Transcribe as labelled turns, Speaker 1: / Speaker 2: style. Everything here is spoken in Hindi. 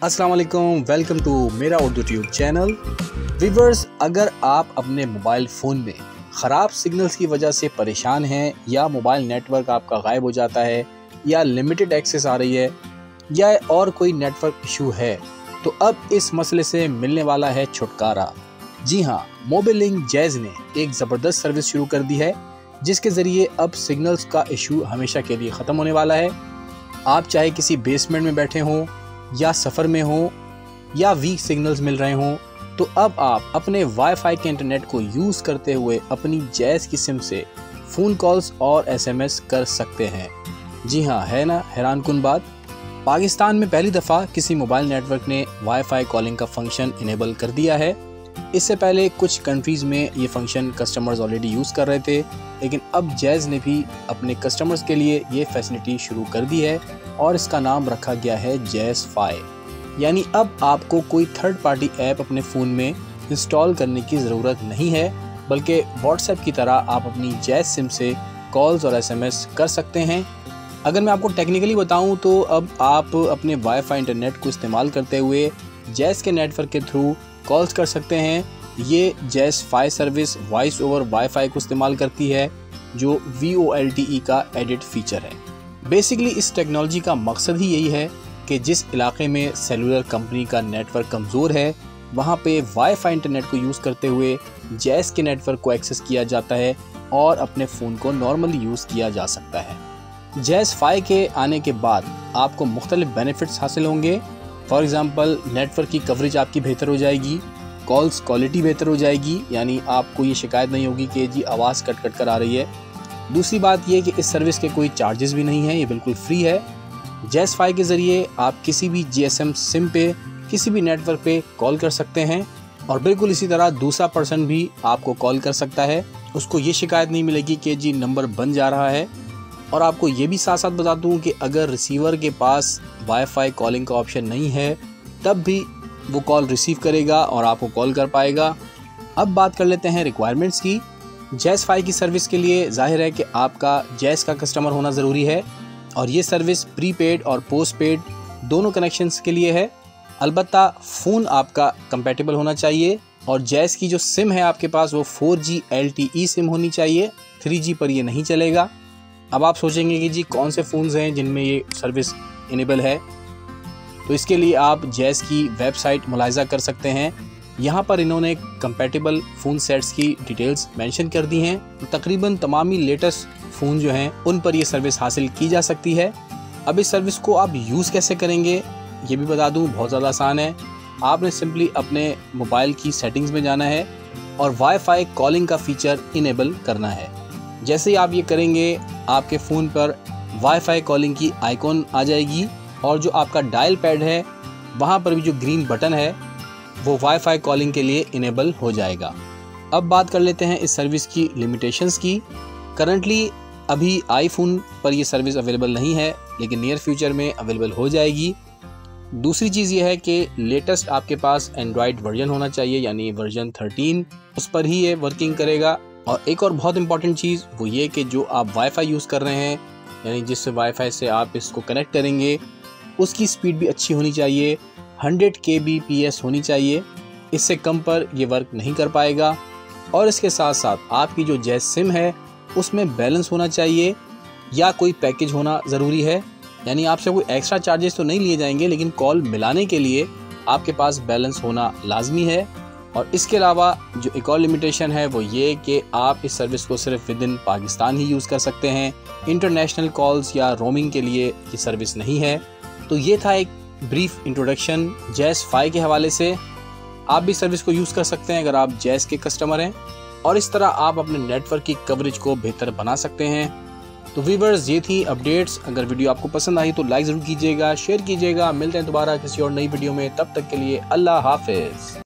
Speaker 1: अस्सलाम वालेकुम, वेलकम टू मेरा उर्दू ट्यूब चैनल। व्यूअर्स, अगर आप अपने मोबाइल फ़ोन में ख़राब सिग्नल्स की वजह से परेशान हैं या मोबाइल नेटवर्क आपका गायब हो जाता है या लिमिटेड एक्सेस आ रही है या और कोई नेटवर्क इशू है, तो अब इस मसले से मिलने वाला है छुटकारा। जी हाँ, मोबिलिंक जैज़ ने एक ज़बरदस्त सर्विस शुरू कर दी है जिसके ज़रिए अब सिग्नल्स का इशू हमेशा के लिए ख़त्म होने वाला है। आप चाहे किसी बेसमेंट में बैठे हों या सफ़र में हो या वीक सिग्नल्स मिल रहे हों, तो अब आप अपने वाईफाई के इंटरनेट को यूज़ करते हुए अपनी जैज़ की सिम से फ़ोन कॉल्स और एसएमएस कर सकते हैं। जी हाँ, है ना हैरानकुन बात। पाकिस्तान में पहली दफ़ा किसी मोबाइल नेटवर्क ने वाईफाई कॉलिंग का फंक्शन इनेबल कर दिया है। इससे पहले कुछ कंट्रीज़ में ये फंक्शन कस्टमर्स ऑलरेडी यूज़ कर रहे थे, लेकिन अब जैज़ ने भी अपने कस्टमर्स के लिए ये फैसिलिटी शुरू कर दी है और इसका नाम रखा गया है जैज़ फाई। यानी अब आपको कोई थर्ड पार्टी ऐप अपने फ़ोन में इंस्टॉल करने की ज़रूरत नहीं है, बल्कि व्हाट्सएप की तरह आप अपनी जैज़ सिम से कॉल्स और एसएमएस कर सकते हैं। अगर मैं आपको टेक्निकली बताऊं तो अब आप अपने वाईफाई इंटरनेट को इस्तेमाल करते हुए जैज़ के नेटवर्क के थ्रू कॉल्स कर सकते हैं। ये Jazz fi service voice over WiFi को इस्तेमाल करती है, जो VoLTE का एडिट फीचर है। बेसिकली इस टेक्नोलॉजी का मकसद ही यही है कि जिस इलाके में सेलुलर कंपनी का नेटवर्क कमज़ोर है, वहाँ पे वाईफाई इंटरनेट को यूज़ करते हुए जैज़ के नेटवर्क को एक्सेस किया जाता है और अपने फ़ोन को नॉर्मली यूज़ किया जा सकता है। जैज़ फाई के आने के बाद आपको मुख्तलिफ बेनिफिट्स हासिल होंगे। फॉर एग्ज़ाम्पल, नेटवर्क की कवरेज आपकी बेहतर हो जाएगी, कॉल्स क्वालिटी बेहतर हो जाएगी, यानी आपको ये शिकायत नहीं होगी कि जी आवाज़ कट कट कर आ रही है। दूसरी बात ये कि इस सर्विस के कोई चार्जेस भी नहीं है, ये बिल्कुल फ्री है। जैज़ फाई के ज़रिए आप किसी भी GSM सिम पे किसी भी नेटवर्क पे कॉल कर सकते हैं और बिल्कुल इसी तरह दूसरा पर्सन भी आपको कॉल कर सकता है। उसको ये शिकायत नहीं मिलेगी कि जी नंबर बन जा रहा है। और आपको ये भी साथ साथ बता दूँ कि अगर रिसीवर के पास वाईफाई कॉलिंग का ऑप्शन नहीं है, तब भी वो कॉल रिसीव करेगा और आपको कॉल कर पाएगा। अब बात कर लेते हैं रिक्वायरमेंट्स की। जैज़ फाई की सर्विस के लिए जाहिर है कि आपका जैज़ का कस्टमर होना ज़रूरी है और ये सर्विस प्रीपेड और पोस्टपेड दोनों कनेक्शंस के लिए है। अलबत्ता फ़ोन आपका कंपैटिबल होना चाहिए और जैज़ की जो सिम है आपके पास वो 4G LTE सिम होनी चाहिए, 3G पर ये नहीं चलेगा। अब आप सोचेंगे कि जी कौन से फ़ोन्स हैं जिनमें ये सर्विस इनेबल है, तो इसके लिए आप जैज़ की वेबसाइट मुलाहिज़ा कर सकते हैं। यहाँ पर इन्होंने कंपैटिबल फ़ोन सेट्स की डिटेल्स मेंशन कर दी हैं। तकरीबन तमाम ही लेटेस्ट फ़ोन जो हैं उन पर यह सर्विस हासिल की जा सकती है। अब इस सर्विस को आप यूज़ कैसे करेंगे ये भी बता दूँ, बहुत ज़्यादा आसान है। आपने सिंपली अपने मोबाइल की सेटिंग्स में जाना है और वाईफाई कॉलिंग का फ़ीचर इनेबल करना है। जैसे ही आप ये करेंगे, आपके फ़ोन पर वाईफाई कॉलिंग की आइकॉन आ जाएगी और जो आपका डायल पैड है वहाँ पर भी जो ग्रीन बटन है वो वाईफाई कॉलिंग के लिए इनेबल हो जाएगा। अब बात कर लेते हैं इस सर्विस की लिमिटेशंस की। करंटली अभी आईफोन पर ये सर्विस अवेलेबल नहीं है, लेकिन नियर फ्यूचर में अवेलेबल हो जाएगी। दूसरी चीज़ ये है कि लेटेस्ट आपके पास एंड्रॉयड वर्जन होना चाहिए, यानी वर्जन 13, उस पर ही ये वर्किंग करेगा। और एक और बहुत इंपॉर्टेंट चीज़ वो ये कि जो आप वाईफाई यूज़ कर रहे हैं, यानी जिस वाईफाई से आप इसको कनेक्ट करेंगे, उसकी स्पीड भी अच्छी होनी चाहिए, 100 kbps होनी चाहिए। इससे कम पर ये वर्क नहीं कर पाएगा। और इसके साथ साथ आपकी जो जैज़ सिम है उसमें बैलेंस होना चाहिए या कोई पैकेज होना ज़रूरी है, यानी आपसे कोई एक्स्ट्रा चार्जेस तो नहीं लिए जाएंगे, लेकिन कॉल मिलाने के लिए आपके पास बैलेंस होना लाजमी है। और इसके अलावा जो एक और लिमिटेशन है वो ये कि आप इस सर्विस को सिर्फ with in Pakistan he use कर सकते हैं। इंटरनेशनल कॉल्स या रोमिंग के लिए ये सर्विस नहीं है। तो ये था एक ब्रीफ इंट्रोडक्शन जैज़ फाई के हवाले से। आप भी सर्विस को यूज़ कर सकते हैं अगर आप जैज़ के कस्टमर हैं, और इस तरह आप अपने नेटवर्क की कवरेज को बेहतर बना सकते हैं। तो व्यूअर्स, ये थी अपडेट्स। अगर वीडियो आपको पसंद आई तो लाइक ज़रूर कीजिएगा, शेयर कीजिएगा। मिलते हैं दोबारा किसी और नई वीडियो में, तब तक के लिए अल्लाह हाफिज़।